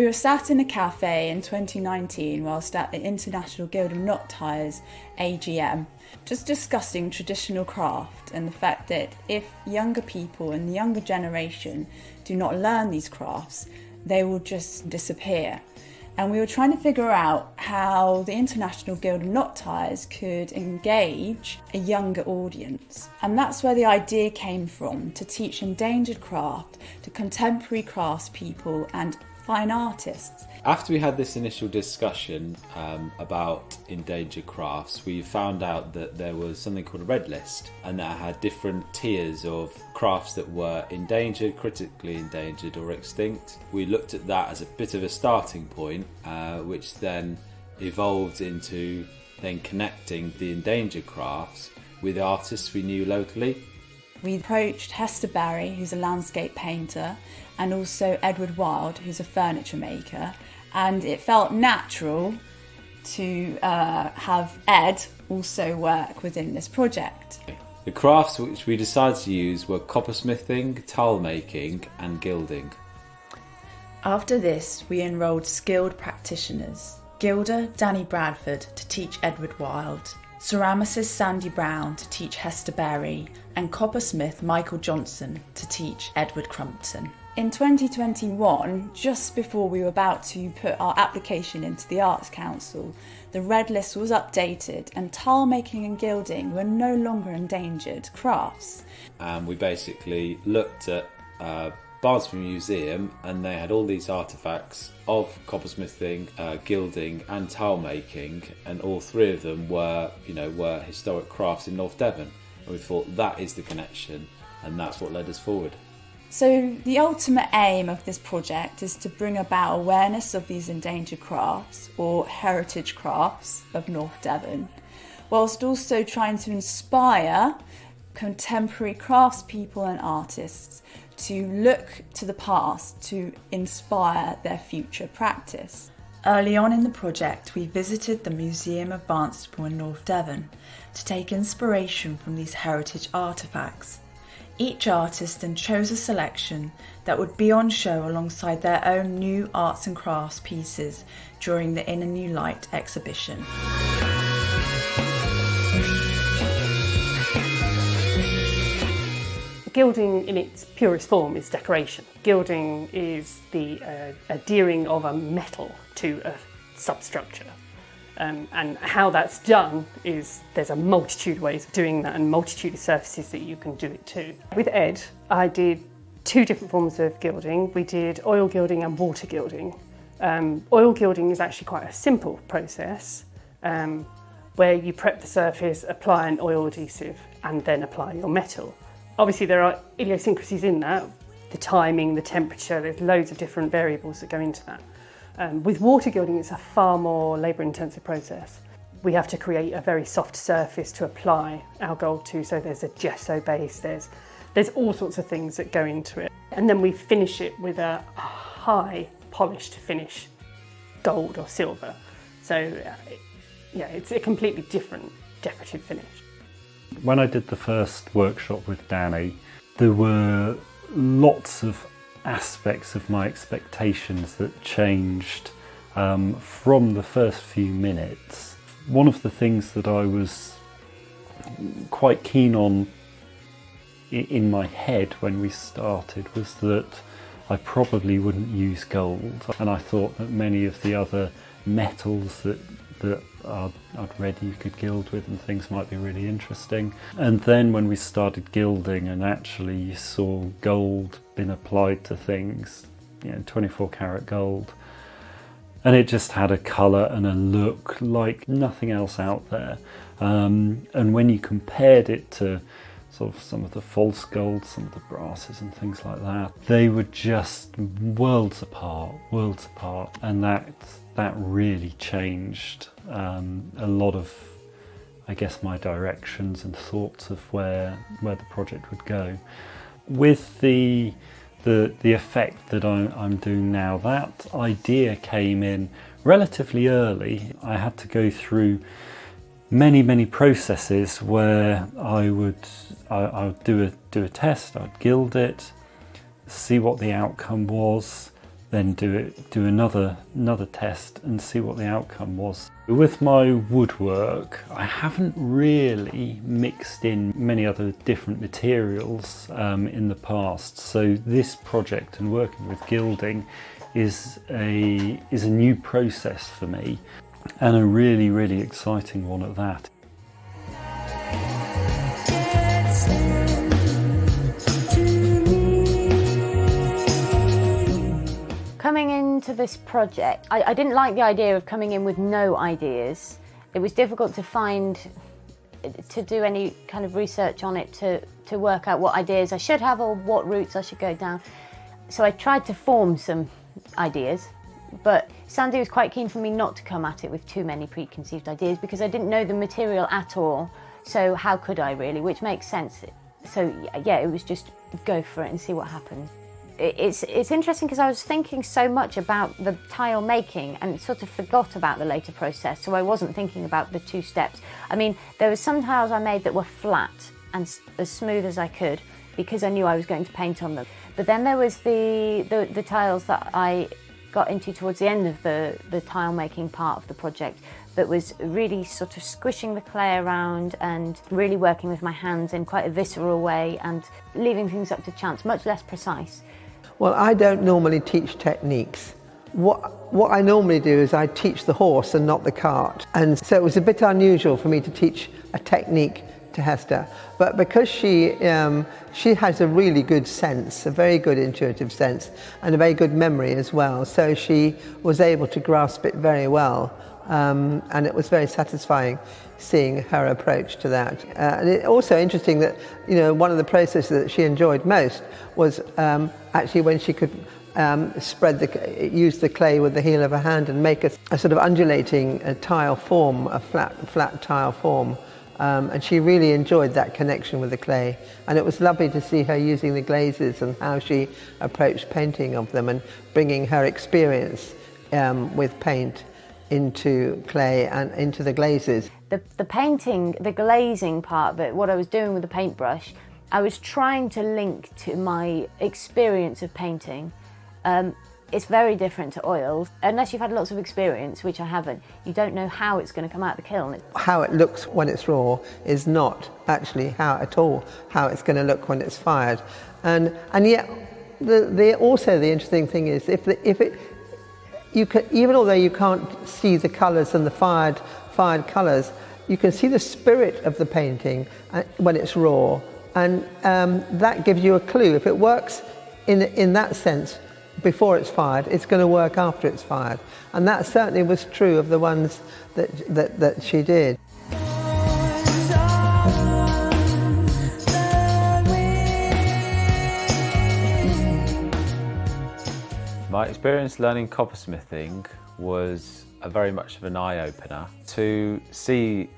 were sat in a cafe in 2019 whilst at the International Guild of Knot Tyers AGM, just discussing traditional craft and the fact that if younger people and the younger generation do not learn these crafts, they will just disappear. And we were trying to figure out how the International Guild of Knot Tyers could engage a younger audience. And that's where the idea came from, to teach endangered craft to contemporary craftspeople and fine artists. After we had this initial discussion about endangered crafts, we found out that there was something called a red list, and that had different tiers of crafts that were endangered, critically endangered or extinct. We looked at that as a bit of a starting point, which then evolved into then connecting the endangered crafts with artists we knew locally. We approached Hester Berry, who's a landscape painter, and also Edward Wild, who's a furniture maker, and it felt natural to have Ed also work within this project. The crafts which we decided to use were coppersmithing, tile making and gilding. After this, we enrolled skilled practitioners. Gilder Danni Bradford to teach Edward Wild, Ceramicist Sandy Brown to teach Hester Berry, and coppersmith Michael Johnson to teach Edward Crumpton. In 2021, just before we were about to put our application into the Arts Council, the red list was updated and tile making and gilding were no longer endangered crafts. We basically looked at Barnsley Museum, and they had all these artefacts of coppersmithing, gilding and tile making, and all three of them were historic crafts in North Devon. And we thought that is the connection, and that's what led us forward. So the ultimate aim of this project is to bring about awareness of these endangered crafts, or heritage crafts, of North Devon, whilst also trying to inspire contemporary craftspeople and artists to look to the past to inspire their future practice. Early on in the project, we visited the Museum of Barnstaple in North Devon to take inspiration from these heritage artefacts. Each artist then chose a selection that would be on show alongside their own new arts and crafts pieces during the In a New Light exhibition. Gilding in its purest form is decoration. Gilding is the adhering of a metal to a substructure. And how that's done is there's a multitude of ways of doing that and multitude of surfaces that you can do it to. With Ed, I did two different forms of gilding. We did oil gilding and water gilding. Oil gilding is actually quite a simple process where you prep the surface, apply an oil adhesive and then apply your metal. Obviously there are idiosyncrasies in that, the timing, the temperature, there's loads of different variables that go into that. With water gilding, it's a far more labour-intensive process. We have to create a very soft surface to apply our gold to, so there's a gesso base, there's all sorts of things that go into it. And then we finish it with a high polished finish, gold or silver. So yeah, it's a completely different decorative finish. When I did the first workshop with Danni, there were lots of aspects of my expectations that changed from the first few minutes. One of the things that I was quite keen on in my head when we started was that I probably wouldn't use gold, and I thought that many of the other metals that I'd read you could gild with and things might be really interesting. And then when we started gilding and actually you saw gold being applied to things, 24 karat gold, and it just had a colour and a look like nothing else out there. And when you compared it to sort of some of the false gold, some of the brasses and things like that, they were just worlds apart, and that really changed a lot of, I guess, my directions and thoughts of where the project would go. With the effect that I'm doing now, that idea came in relatively early. I had to go through many processes where I would do a test, I'd gild it, see what the outcome was, then do another test and see what the outcome was. With my woodwork, I haven't really mixed in many other different materials in the past. So this project and working with gilding is a new process for me, and a really, really exciting one at that. Coming into this project, I didn't like the idea of coming in with no ideas. It was difficult to do any kind of research on it to work out what ideas I should have or what routes I should go down. So I tried to form some ideas, but Sandy was quite keen for me not to come at it with too many preconceived ideas because I didn't know the material at all, so how could I really, which makes sense. So yeah, it was just go for it and see what happens. It's interesting because I was thinking so much about the tile making and sort of forgot about the later process, so I wasn't thinking about the 2 steps. I mean, there were some tiles I made that were flat and as smooth as I could because I knew I was going to paint on them. But then there was the tiles that I got into towards the end of the tile making part of the project that was really sort of squishing the clay around and really working with my hands in quite a visceral way and leaving things up to chance, much less precise. Well, I don't normally teach techniques. What I normally do is I teach the horse and not the cart. And so it was a bit unusual for me to teach a technique to Hester. But because she has a really good sense, a very good intuitive sense, and a very good memory as well. So she was able to grasp it very well. And it was very satisfying seeing her approach to that. And it's also interesting that, one of the processes that she enjoyed most was actually when she could use the clay with the heel of her hand and make a sort of undulating tile form, a flat tile form. And she really enjoyed that connection with the clay. And it was lovely to see her using the glazes and how she approached painting of them and bringing her experience with paint into clay and into the glazes. The painting, the glazing part of it, what I was doing with the paintbrush, I was trying to link to my experience of painting. It's very different to oils. Unless you've had lots of experience, which I haven't, you don't know how it's going to come out of the kiln. How it looks when it's raw is not actually how it's going to look when it's fired. And yet, also the interesting thing is you can, even although you can't see the colours and the fired colours, you can see the spirit of the painting when it's raw, and that gives you a clue. If it works in that sense before it's fired, it's going to work after it's fired, and that certainly was true of the ones that she did. My experience learning coppersmithing was very much of an eye-opener. To see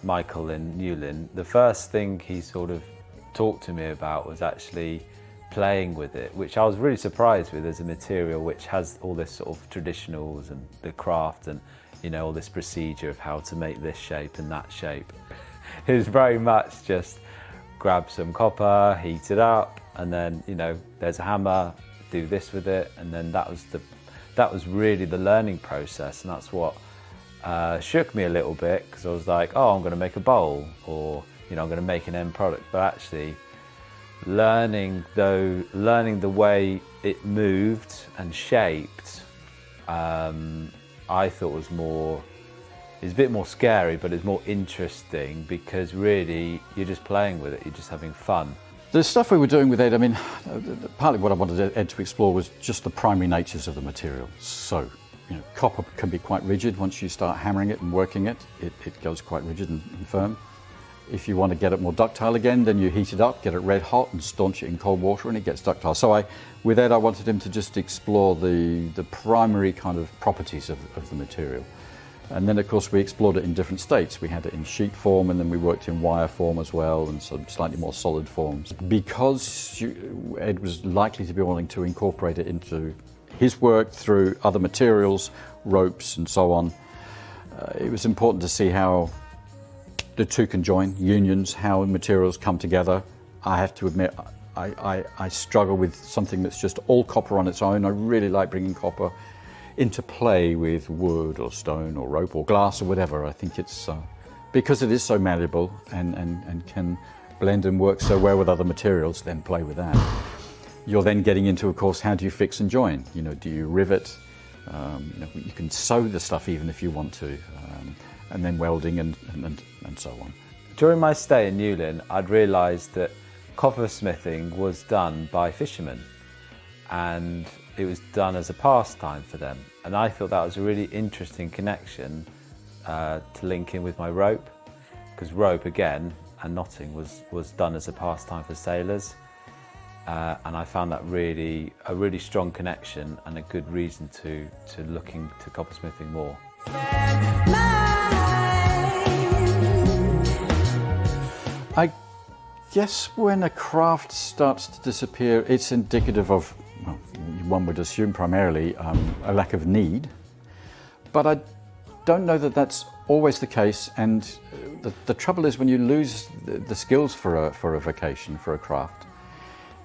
Michael and Newlyn, the first thing he sort of talked to me about was actually playing with it, which I was really surprised with as a material which has all this sort of traditionals and the craft and all this procedure of how to make this shape and that shape. It was very much just grab some copper, heat it up, and then there's a hammer, do this with it, and then that was really the learning process, and that's what shook me a little bit, because I was like, oh, I'm going to make a bowl, or I'm going to make an end product, but actually learning the way it moved and shaped, I thought was a bit more scary, but it's more interesting because really you're just playing with it, you're just having fun. The stuff we were doing with Ed, I mean, partly what I wanted Ed to explore was just the primary natures of the material. So, copper can be quite rigid. Once you start hammering it and working it, it goes quite rigid and firm. If you want to get it more ductile again, then you heat it up, get it red hot and staunch it in cold water and it gets ductile. So with Ed, I wanted him to just explore the primary kind of properties of the material. And then, of course, we explored it in different states. We had it in sheet form, and then we worked in wire form as well, and some slightly more solid forms. Because Ed was likely to be wanting to incorporate it into his work through other materials, ropes and so on, it was important to see how the two can join, unions, how materials come together. I have to admit, I struggle with something that's just all copper on its own. I really like bringing copper into play with wood or stone or rope or glass or whatever. I think it's because it is so malleable and can blend and work so well with other materials, then play with that. You're then getting into, of course, how do you fix and join? You know, do you rivet? You can sew the stuff even if you want to, and then welding and so on. During my stay in Newlyn, I'd realised that coppersmithing was done by fishermen, and it was done as a pastime for them. And I thought that was a really interesting connection to link in with my rope, because rope again and knotting was done as a pastime for sailors. And I found that a really strong connection and a good reason to look into coppersmithing more. I guess when a craft starts to disappear, it's indicative of, well, one would assume primarily, a lack of need. But I don't know that that's always the case, and the trouble is when you lose the skills for a vocation, for a craft,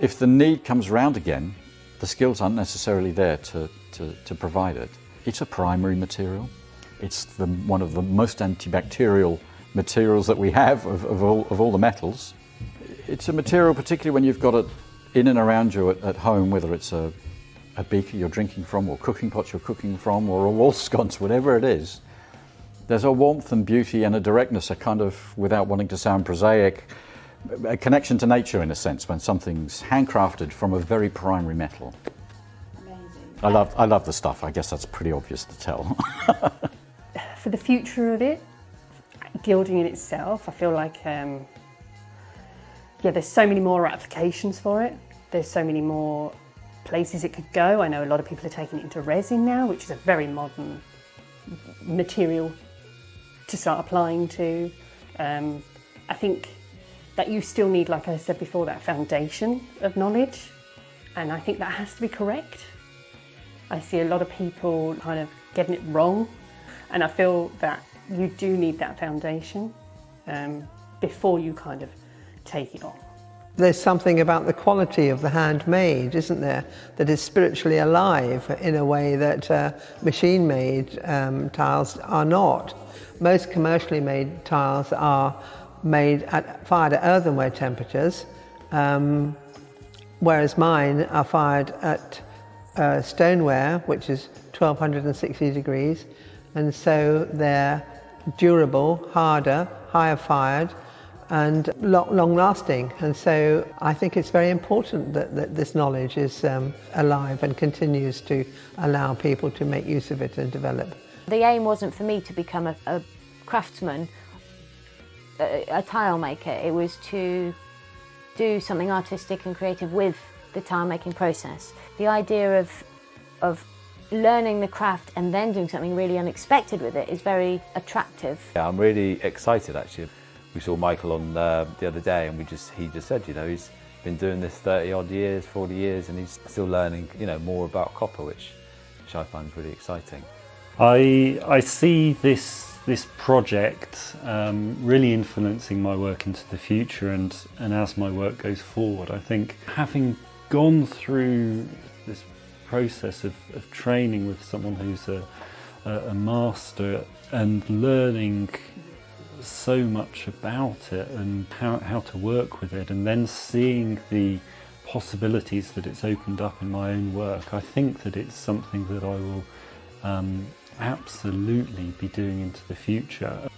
if the need comes round again, the skills aren't necessarily there to provide it. It's a primary material. It's one of the most antibacterial materials that we have of all the metals. It's a material, particularly when you've got it in and around you at home, whether it's a beaker you're drinking from, or cooking pot you're cooking from, or a wall sconce, whatever it is. There's a warmth and beauty and a directness, a kind of, without wanting to sound prosaic, a connection to nature in a sense when something's handcrafted from a very primary metal. Amazing. I love the stuff. I guess that's pretty obvious to tell. For the future of it, gilding in itself, I feel like there's so many more applications for it. There's so many more places it could go. I know a lot of people are taking it into resin now, which is a very modern material to start applying to. I think that you still need, like I said before, that foundation of knowledge, and I think that has to be correct. I see a lot of people kind of getting it wrong, and I feel that you do need that foundation before you kind of take it on. There's something about the quality of the handmade, isn't there, that is spiritually alive in a way that machine-made tiles are not. Most commercially made tiles are fired at earthenware temperatures, whereas mine are fired at stoneware, which is 1260 degrees, and so they're durable, harder, higher fired, and long lasting. And so I think it's very important that this knowledge is alive and continues to allow people to make use of it and develop. The aim wasn't for me to become a craftsman, a tile maker. It was to do something artistic and creative with the tile making process. The idea of learning the craft and then doing something really unexpected with it is very attractive. Yeah, I'm really excited actually. We saw Michael on the other day, and he just said, he's been doing this 30 odd years, 40 years, and he's still learning, more about copper, which I find really exciting. I see this project really influencing my work into the future, and as my work goes forward, I think having gone through this process of training with someone who's a master and learning so much about it and how to work with it, and then seeing the possibilities that it's opened up in my own work, I think that it's something that I will absolutely be doing into the future.